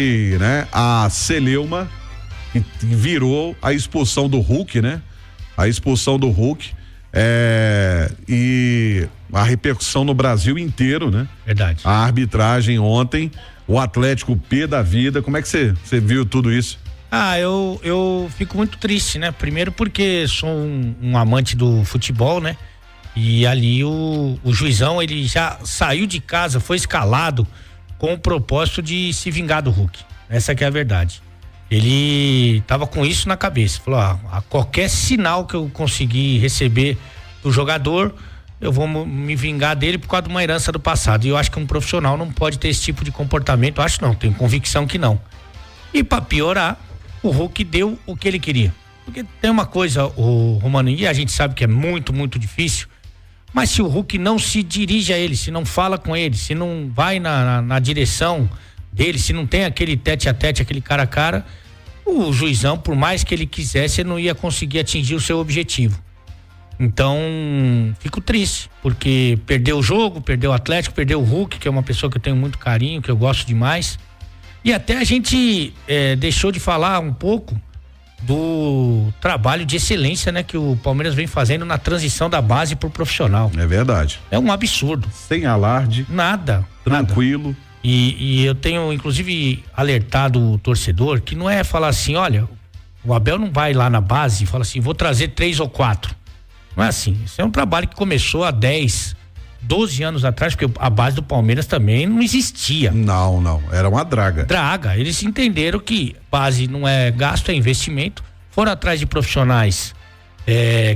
E, né, a celeuma que virou a expulsão do Hulk, né? A expulsão do Hulk e a repercussão no Brasil inteiro, né? Verdade. A arbitragem ontem, o Atlético pé da vida, como é que você viu tudo isso? Eu fico muito triste, né? Primeiro porque sou um amante do futebol, né? E ali o juizão, ele já saiu de casa, foi escalado com o propósito de se vingar do Hulk. Essa que é a verdade. Ele tava com isso na cabeça, falou, a qualquer sinal que eu conseguir receber do jogador, eu vou me vingar dele por causa de uma herança do passado. E eu acho que um profissional não pode ter esse tipo de comportamento, eu acho não, tenho convicção que não. E pra piorar, o Hulk deu o que ele queria. Porque tem uma coisa, o Romano, e a gente sabe que é muito, muito difícil, mas se o Hulk não se dirige a ele, se não fala com ele, se não vai na direção dele, se não tem aquele tete a tete, aquele cara a cara, o juizão, por mais que ele quisesse, ele não ia conseguir atingir o seu objetivo. Então, fico triste, porque perdeu o jogo, perdeu o Atlético, perdeu o Hulk, que é uma pessoa que eu tenho muito carinho, que eu gosto demais. E até a gente deixou de falar um pouco do trabalho de excelência, né, que o Palmeiras vem fazendo na transição da base pro profissional. É verdade. É um absurdo. Sem alarde. Nada. Tranquilo. Nada. E eu tenho, inclusive, alertado o torcedor que não é falar assim, olha, o Abel não vai lá na base e fala assim, vou trazer 3 ou 4. Não é assim. Isso é um trabalho que começou há 10, 12 anos atrás, porque a base do Palmeiras também não existia. Não. Era uma draga. Eles entenderam que base não é gasto, é investimento. Foram atrás de profissionais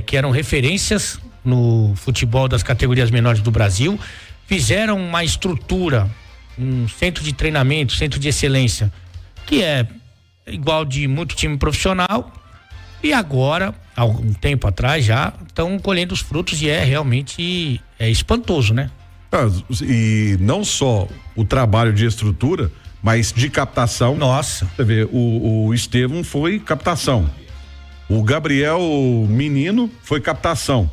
que eram referências no futebol das categorias menores do Brasil. Fizeram uma estrutura, um centro de treinamento, centro de excelência, que é igual de muito time profissional, e agora, há algum tempo atrás já, estão colhendo os frutos e realmente espantoso, né? E não só o trabalho de estrutura, mas de captação. Nossa. Você vê, o Estevão foi captação, o Gabriel Menino foi captação,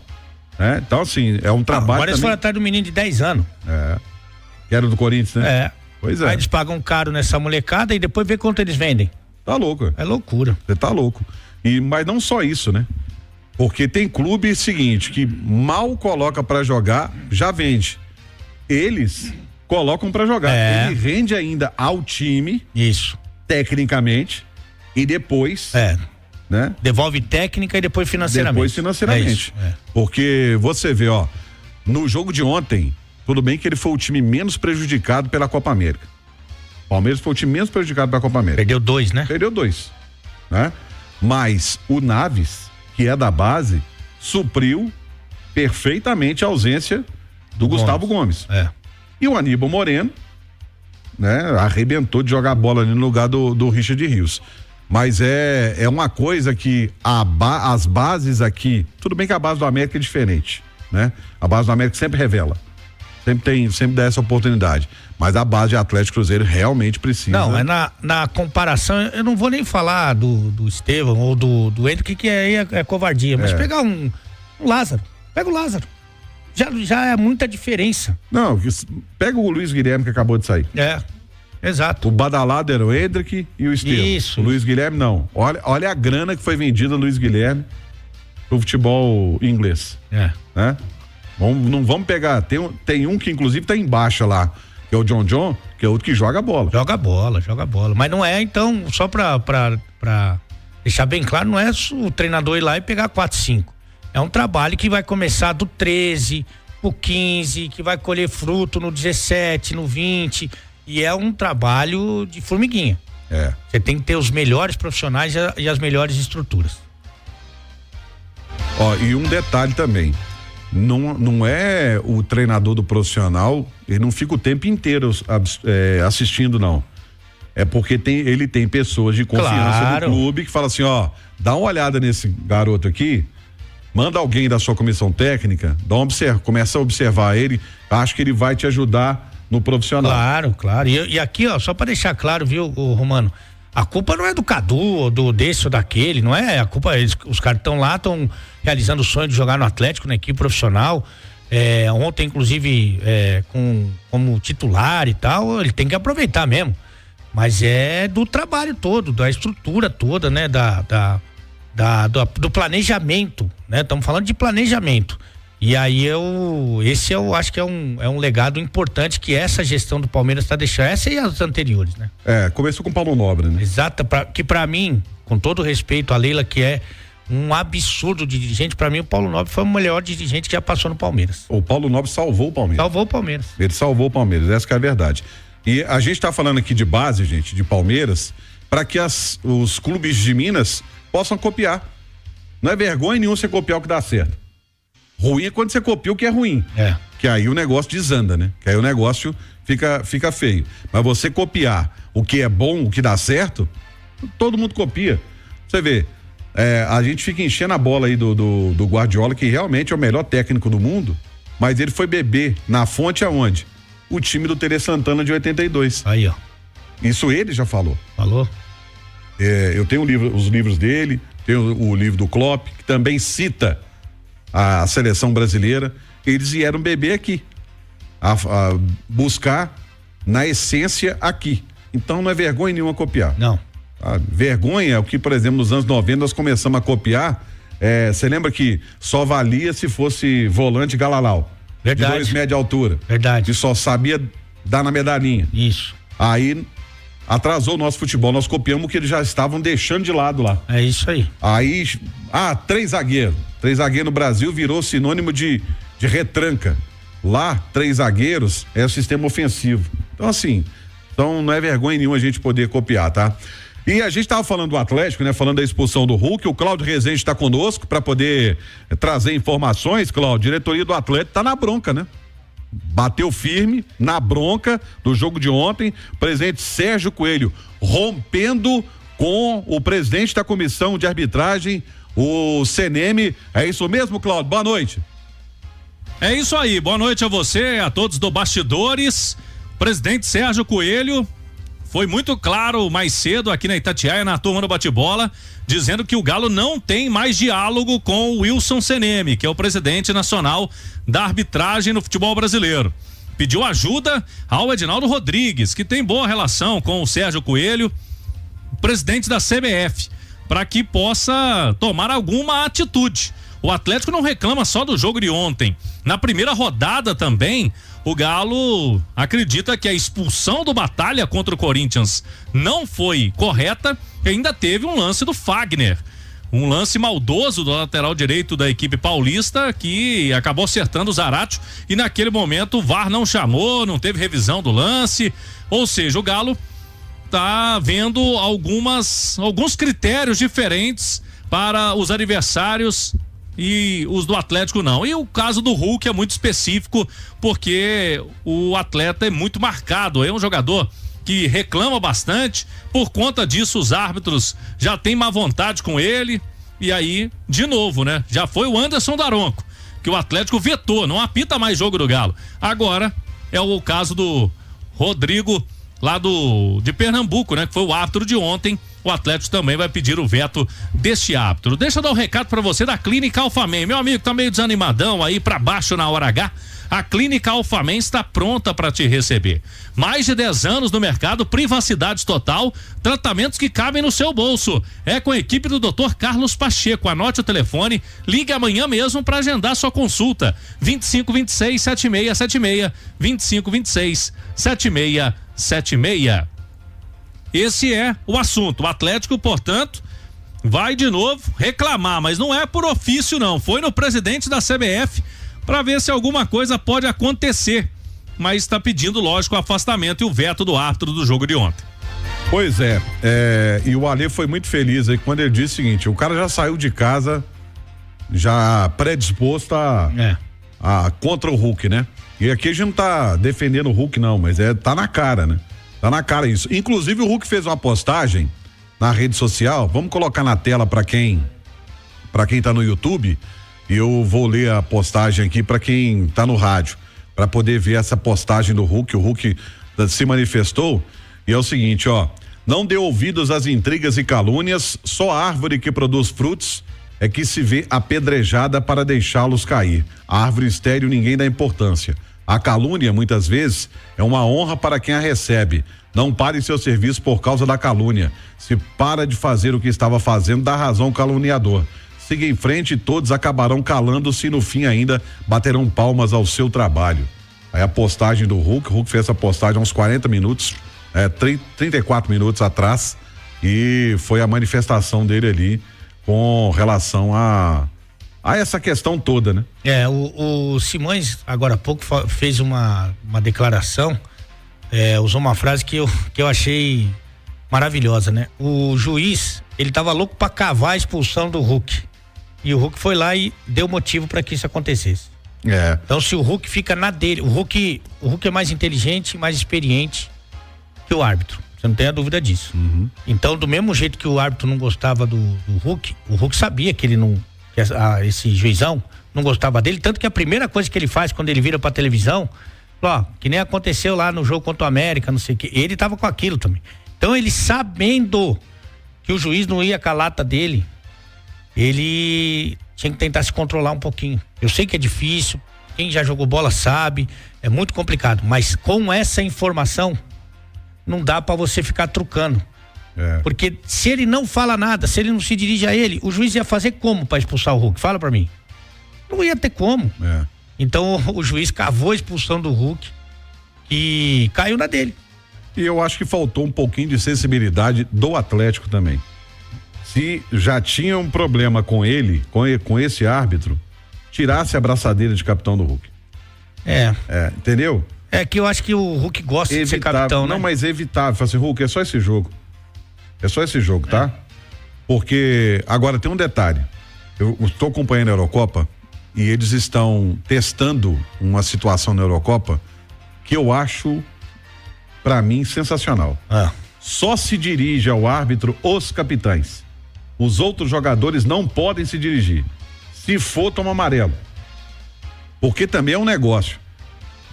né? Então assim, é um trabalho agora eles foram atrás do menino de 10 anos. Que era do Corinthians, né? Pois é. Aí eles pagam caro nessa molecada e depois vê quanto eles vendem. Tá louco. É loucura. Você tá louco. Mas não só isso, né? Porque tem clube seguinte, que mal coloca pra jogar, já vende. Eles colocam pra jogar. Ele rende ainda ao time. Isso. Tecnicamente. E depois. Né? Devolve técnica e depois financeiramente. Depois financeiramente. Porque você vê, no jogo de ontem, tudo bem que ele foi o time menos prejudicado pela Copa América. O Palmeiras foi o time menos prejudicado pela Copa América. Perdeu 2, né? Perdeu 2, né? Mas o Naves, que é da base, supriu perfeitamente a ausência do Gustavo Gomes. E o Aníbal Moreno, né? Arrebentou de jogar bola ali no lugar do Richard Rios. Mas é uma coisa que as bases aqui, tudo bem que a base do América é diferente, né? A base do América sempre revela. Sempre dá essa oportunidade. Mas a base de Atlético Cruzeiro realmente precisa. Não, na comparação, eu não vou nem falar do Estevão ou do Henrique, que é covardia, mas pegar um Lázaro, pega o Lázaro. Já é muita diferença. Não, pega o Luiz Guilherme que acabou de sair. Exato. O badalado era o Hendrick e o Estevão. Isso. O Luiz Guilherme não. Olha a grana que foi vendida Luiz Guilherme pro futebol inglês. Né? Não vamos pegar, tem um que inclusive tá embaixo lá, que é o John, que é outro que joga bola. Joga bola, mas não é, então, só pra deixar bem claro, não é o treinador ir lá e pegar 4, 5, é um trabalho que vai começar do 13, o 15, que vai colher fruto no 17, no 20, e é um trabalho de formiguinha. Você tem que ter os melhores profissionais e as melhores estruturas. E um detalhe também, não é o treinador do profissional, ele não fica o tempo inteiro assistindo, não. É porque ele tem pessoas de confiança do clube que fala assim, dá uma olhada nesse garoto aqui, manda alguém da sua comissão técnica, começa a observar ele, acho que ele vai te ajudar no profissional. Claro. E aqui, só para deixar claro, viu, Romano, a culpa não é do Cadu, ou desse ou daquele, não é a culpa, os caras estão lá, estão realizando o sonho de jogar no Atlético, na equipe profissional, ontem inclusive como titular e tal, ele tem que aproveitar mesmo. mas é do trabalho todo, da estrutura toda, né? Do planejamento, né? Estamos falando de planejamento. E aí esse eu acho que é um legado importante que essa gestão do Palmeiras está deixando, essa e as anteriores, né? Começou com o Paulo Nobre, né? Exato, que pra mim, com todo respeito à Leila, que é um absurdo de dirigente, pra mim o Paulo Nobre foi o melhor dirigente que já passou no Palmeiras. O Paulo Nobre salvou o Palmeiras. Salvou o Palmeiras. Ele salvou o Palmeiras, essa que é a verdade. E a gente tá falando aqui de base, gente, de Palmeiras, para que os clubes de Minas possam copiar. Não é vergonha nenhuma você copiar o que dá certo. Ruim é quando você copia o que é ruim. Que aí o negócio desanda, né? Que aí o negócio fica feio. Mas você copiar o que é bom, o que dá certo, todo mundo copia. Você vê, a gente fica enchendo a bola aí do Guardiola, que realmente é o melhor técnico do mundo, mas ele foi beber na fonte aonde? O time do Tele Santana de 82. Aí, ó. Isso ele já falou. Falou? Eu tenho os livros dele, tenho o livro do Klopp, que também cita a seleção brasileira. Eles vieram beber aqui, a buscar na essência aqui. Então não é vergonha nenhuma copiar. Não. A vergonha é o que, por exemplo, nos anos 90 nós começamos a copiar. Você lembra que só valia se fosse volante Galalau? Verdade. De 2 metros de altura. Verdade. Que só sabia dar na medalhinha. Isso. Aí atrasou o nosso futebol, nós copiamos o que eles já estavam deixando de lado lá. É isso aí. Aí, 3 zagueiros. 3 zagueiros no Brasil virou sinônimo de retranca. Lá, 3 zagueiros é o sistema ofensivo. Então, assim, não é vergonha nenhuma a gente poder copiar, tá? E a gente tava falando do Atlético, né? Falando da expulsão do Hulk, o Cláudio Rezende está conosco para poder trazer informações. Cláudio, diretoria do Atlético tá na bronca, né? Bateu firme na bronca do jogo de ontem, presidente Sérgio Coelho rompendo com o presidente da comissão de arbitragem, o CNM. É isso mesmo, Cláudio? Boa noite. É isso aí, boa noite a você, a todos do Bastidores. Presidente Sérgio Coelho foi muito claro mais cedo aqui na Itatiaia, na turma do bate-bola, dizendo que o Galo não tem mais diálogo com o Wilson CNM, que é o presidente nacional da arbitragem no futebol brasileiro. Pediu ajuda ao Edinaldo Rodrigues, que tem boa relação com o Sérgio Coelho, presidente da CBF, para que possa tomar alguma atitude. O Atlético não reclama só do jogo de ontem. Na primeira rodada também, o Galo acredita que a expulsão do Batalha contra o Corinthians não foi correta e ainda teve um lance do Fagner. Um lance maldoso do lateral direito da equipe paulista que acabou acertando o Zaratio e naquele momento o VAR não chamou, não teve revisão do lance. Ou seja, o Galo tá vendo alguns critérios diferentes para os adversários e os do Atlético não. E o caso do Hulk é muito específico porque o atleta é muito marcado, é um jogador que reclama bastante, por conta disso os árbitros já têm má vontade com ele e aí, de novo, né? Já foi o Anderson Daronco, que o Atlético vetou, não apita mais jogo do Galo. Agora é o caso do Rodrigo lá de Pernambuco, né? Que foi o árbitro de ontem. O Atlético também vai pedir o veto deste árbitro. Deixa eu dar um recado pra você da Clínica Alphaman. Meu amigo tá meio desanimadão aí pra baixo na hora H. A Clínica Alphaman está pronta para te receber. Mais de 10 anos no mercado, privacidade total, tratamentos que cabem no seu bolso. É com a equipe do Dr. Carlos Pacheco. Anote o telefone, ligue amanhã mesmo para agendar sua consulta. 2526-7676, 2526-7676. Esse é o assunto. O Atlético, portanto, vai de novo reclamar, mas não é por ofício não. Foi no presidente da CBF para ver se alguma coisa pode acontecer, mas está pedindo, lógico, o afastamento e o veto do árbitro do jogo de ontem. Pois e o Alê foi muito feliz aí quando ele disse o seguinte: o cara já saiu de casa já predisposto a contra o Hulk, né? E aqui a gente não tá defendendo o Hulk não, mas tá na cara, né? Tá na cara isso. Inclusive o Hulk fez uma postagem na rede social, vamos colocar na tela para quem tá no YouTube. Eu vou ler a postagem aqui para quem tá no rádio, para poder ver essa postagem do Hulk. O Hulk se manifestou e é o seguinte, ó: não dê ouvidos às intrigas e calúnias, só a árvore que produz frutos é que se vê apedrejada para deixá-los cair. A árvore estéril ninguém dá importância. A calúnia, muitas vezes, é uma honra para quem a recebe. Não pare seu serviço por causa da calúnia. Se para de fazer o que estava fazendo, dá razão ao caluniador. Siga em frente e todos acabarão calando-se e no fim ainda baterão palmas ao seu trabalho. Aí a postagem do Hulk, o Hulk fez essa postagem há uns 40 minutos, 34 minutos atrás, e foi a manifestação dele ali com relação a essa questão toda, né? O Simões agora há pouco fez uma declaração, usou uma frase que eu achei maravilhosa, né? O juiz, ele tava louco pra cavar a expulsão do Hulk, e o Hulk foi lá e deu motivo para que isso acontecesse. Então se o Hulk fica na dele, o Hulk é mais inteligente, mais experiente que o árbitro, você não tem a dúvida disso. Então do mesmo jeito que o árbitro não gostava do Hulk, o Hulk sabia que ele não, esse juizão não gostava dele, tanto que a primeira coisa que ele faz quando ele vira pra televisão, que nem aconteceu lá no jogo contra o América, não sei o que, ele tava com aquilo também. Então ele, sabendo que o juiz não ia com a lata dele, ele tinha que tentar se controlar um pouquinho. Eu sei que é difícil, quem já jogou bola sabe, é muito complicado, mas com essa informação não dá pra você ficar trucando. Porque se ele não fala nada, se ele não se dirige a ele, o juiz ia fazer como pra expulsar o Hulk? Fala pra mim. Não ia ter como. Então o juiz cavou a expulsão do Hulk e caiu na dele. E eu acho que faltou um pouquinho de sensibilidade do Atlético também. Se já tinha um problema com ele, com esse árbitro, tirasse a braçadeira de capitão do Hulk. Entendeu? É que eu acho que o Hulk gosta de ser capitão, né? Não, mas é evitável. Fala assim, Hulk, é só esse jogo. É só esse jogo, tá? Porque, agora tem um detalhe. Eu estou acompanhando a Eurocopa e eles estão testando uma situação na Eurocopa que eu acho, pra mim, sensacional. Só se dirige ao árbitro os capitães. Os outros jogadores não podem se dirigir. Se for, toma amarelo. Porque também é um negócio.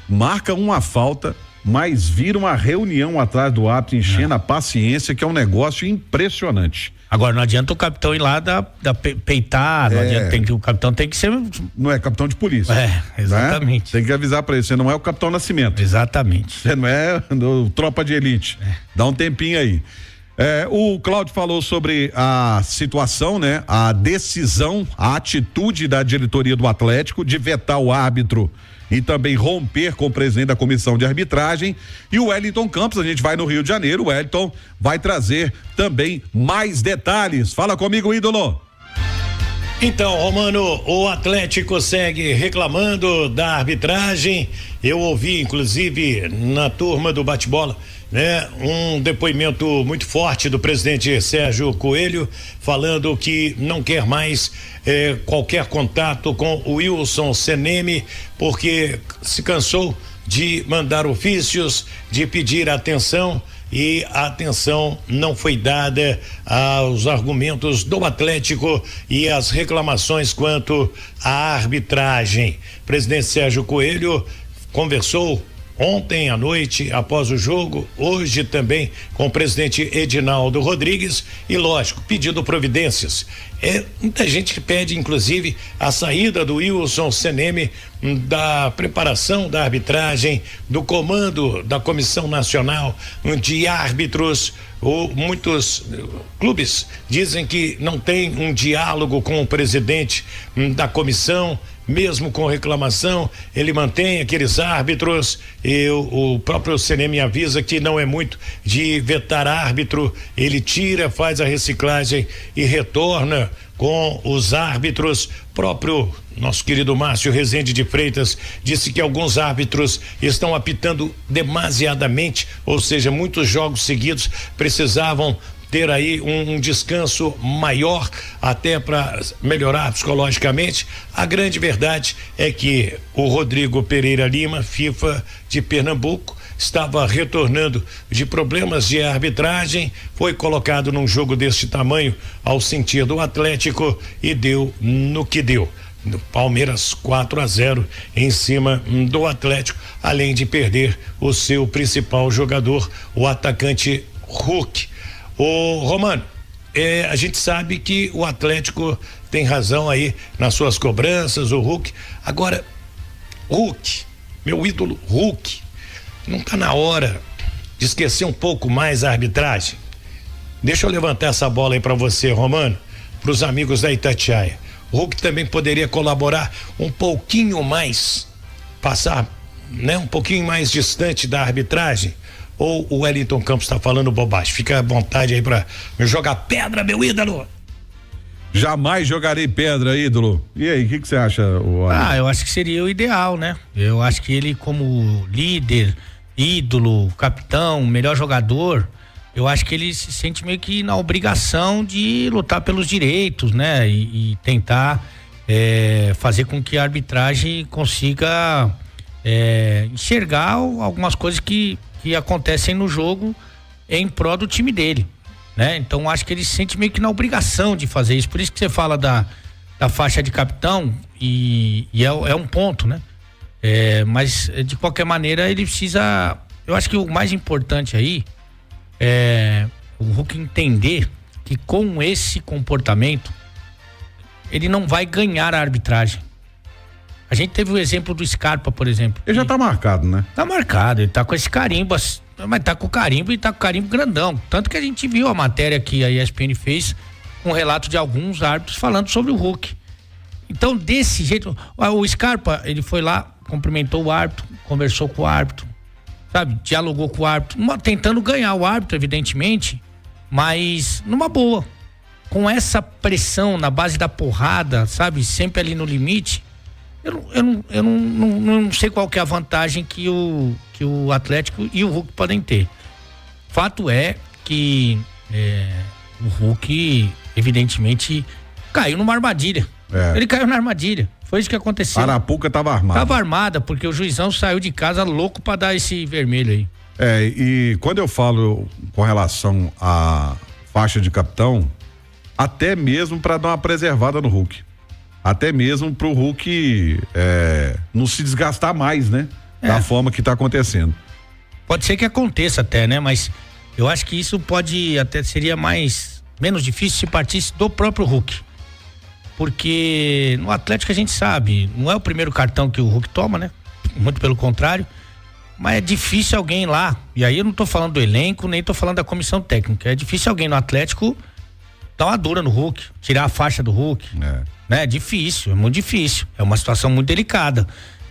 Marca uma falta, mas vira uma reunião atrás do árbitro, enchendo a paciência, que é um negócio impressionante. Agora, não adianta o capitão ir lá peitar, não adianta, o capitão tem que ser... Não é capitão de polícia. Exatamente. Né? Tem que avisar pra ele, você não é o Capitão Nascimento. Exatamente. Você não é tropa de elite. Dá um tempinho aí. O Cláudio falou sobre a situação, né? A decisão, a atitude da diretoria do Atlético de vetar o árbitro e também romper com o presidente da comissão de arbitragem. E o Wellington Campos, a gente vai no Rio de Janeiro, o Wellington vai trazer também mais detalhes. Fala comigo, ídolo. Então, Romano, o Atlético segue reclamando da arbitragem. Eu ouvi, inclusive, na turma do bate-bola, né, um depoimento muito forte do presidente Sérgio Coelho, falando que não quer mais qualquer contato com o Wilson Seneme, porque se cansou de mandar ofícios, de pedir atenção, e a atenção não foi dada aos argumentos do Atlético e às reclamações quanto à arbitragem. O presidente Sérgio Coelho conversou ontem à noite, após o jogo, hoje também com o presidente Edinaldo Rodrigues e, lógico, pedindo providências. Muita gente que pede, inclusive, a saída do Wilson Seneme da preparação da arbitragem, do comando da Comissão Nacional de Árbitros. Muitos clubes dizem que não tem um diálogo com o presidente da comissão. Mesmo com reclamação, ele mantém aqueles árbitros, e o próprio Seneme avisa que não é muito de vetar árbitro, ele tira, faz a reciclagem e retorna com os árbitros. Próprio nosso querido Márcio Rezende de Freitas disse que alguns árbitros estão apitando demasiadamente, ou seja, muitos jogos seguidos, precisavam ter aí um descanso maior, até para melhorar psicologicamente. A grande verdade é que o Rodrigo Pereira Lima, FIFA de Pernambuco, estava retornando de problemas de arbitragem, foi colocado num jogo deste tamanho ao sentir do Atlético e deu no que deu. No Palmeiras 4-0 em cima do Atlético, além de perder o seu principal jogador, o atacante Hulk. Ô Romano, a gente sabe que o Atlético tem razão aí nas suas cobranças, o Hulk. Agora, Hulk, meu ídolo Hulk, não tá na hora de esquecer um pouco mais a arbitragem? Deixa eu levantar essa bola aí para você, Romano, para os amigos da Itatiaia. O Hulk também poderia colaborar um pouquinho mais, passar, né, um pouquinho mais distante da arbitragem? Ou o Wellington Campos está falando bobagem? Fica à vontade aí para me jogar pedra, meu ídolo. Jamais jogarei pedra, ídolo. E aí, o que você acha? Eu acho que seria o ideal, né? Eu acho que ele, como líder, ídolo, capitão, melhor jogador, eu acho que ele se sente meio que na obrigação de lutar pelos direitos, né? E tentar fazer com que a arbitragem consiga enxergar algumas coisas que acontecem no jogo em prol do time dele, né? Então acho que ele se sente meio que na obrigação de fazer isso. Por isso que você fala da faixa de capitão e é um ponto, né? Mas de qualquer maneira ele precisa. Eu acho que o mais importante aí é o Hulk entender que com esse comportamento ele não vai ganhar a arbitragem. A gente teve o exemplo do Scarpa, por exemplo. Ele já tá marcado, né? Tá marcado, ele tá com esse carimbo, mas tá com o carimbo e tá com o carimbo grandão. Tanto que a gente viu a matéria que a ESPN fez com um relato de alguns árbitros falando sobre o Hulk. Então, desse jeito, o Scarpa, ele foi lá, cumprimentou o árbitro, conversou com o árbitro, sabe? Dialogou com o árbitro, tentando ganhar o árbitro, evidentemente, mas numa boa. Com essa pressão na base da porrada, sabe? Sempre ali no limite. Eu não sei qual que é a vantagem que o Atlético e o Hulk podem ter. Fato é que o Hulk, evidentemente, caiu numa armadilha. Ele caiu na armadilha. Foi isso que aconteceu. Arapuca tava armada. Tava armada, porque o juizão saiu de casa louco pra dar esse vermelho aí. E quando eu falo com relação à faixa de capitão, até mesmo pra dar uma preservada no Hulk. Até mesmo pro Hulk não se desgastar mais, né? Da forma que tá acontecendo. Pode ser que aconteça até, né? Mas eu acho que isso seria menos difícil se partisse do próprio Hulk. Porque no Atlético a gente sabe, não é o primeiro cartão que o Hulk toma, né? Muito pelo contrário. Mas é difícil alguém lá, e aí eu não tô falando do elenco, nem tô falando da comissão técnica, é difícil alguém no Atlético dar uma dura no Hulk, tirar a faixa do Hulk. Né? É difícil, é muito difícil. É uma situação muito delicada.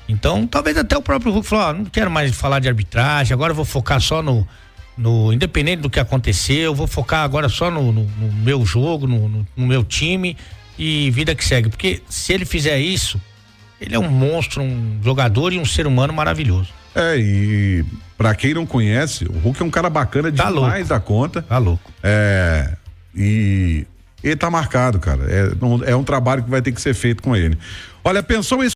Então, talvez até o próprio Hulk falou, não quero mais falar de arbitragem, agora eu vou focar só no independente do que aconteceu, vou focar agora só no meu jogo, no meu time e vida que segue. Porque se ele fizer isso, ele é um monstro, um jogador e um ser humano maravilhoso. E pra quem não conhece, o Hulk é um cara bacana demais da conta. Tá louco. E ele tá marcado, cara. É um trabalho que vai ter que ser feito com ele. Olha, pensou em